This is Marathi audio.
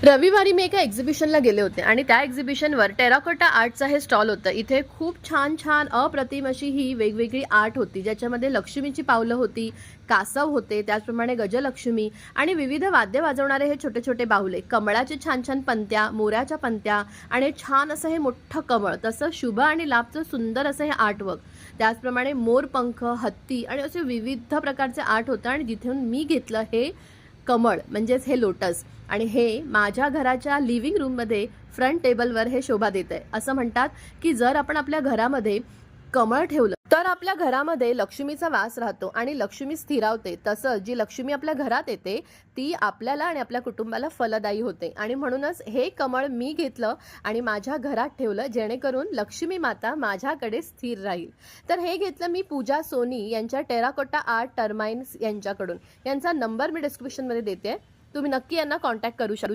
रविवारी मी एका एक्झिबिशनला गेले होते आणि त्या एक्झिबिशनवर टेराकोटा आर्टचं हे स्टॉल होतं. इथे खूप छान छान अप्रतिम अशी ही वेगवेगळी आर्ट होती, ज्याच्यामध्ये लक्ष्मीची पावलं होती, कासव होते, त्याचप्रमाणे गजलक्ष्मी आणि विविध वाद्य वाजवणारे हे छोटे छोटे बाहुले, कमळाचे छान छान पंत्या, मोराच्या पंत्या आणि छान असं हे मोठं कमळ, तसं शुभ आणि लाभचं सुंदर असं हे आर्टवर्क, त्याचप्रमाणे मोरपंख, हत्ती आणि असे विविध प्रकारचे आर्ट होतं. आणि जिथून मी घेतलं हे कमळ म्हणजेच हे लोटस, आणि हे माझ्या घराच्या लिव्हिंग रूममध्ये फ्रंट टेबलवर हे शोभा देत आहे. असं म्हणतात की जर आपण आपल्या घरामध्ये कमळ ठेवलं तर आपल्या घरामध्ये लक्ष्मीचा वास राहतो आणि लक्ष्मी स्थिरावते. तसं जी लक्ष्मी आपल्या घरात येते ती आपल्याला आणि आपल्या कुटुंबाला फलदायी होते. आणि म्हणूनच हे कमळ मी घेतलं आणि माझ्या घरात ठेवलं, जेणेकरून लक्ष्मी माता माझ्याकडे स्थिर राहील. तर हे घेतलं मी पूजा सोनी यांच्या टेराकोटा आर्ट टर्माइन्स यांच्याकडून. यांचा नंबर मी डिस्क्रिप्शनमध्ये देते, तुम्ही नक्की यांना कॉन्टॅक्ट करू शकता.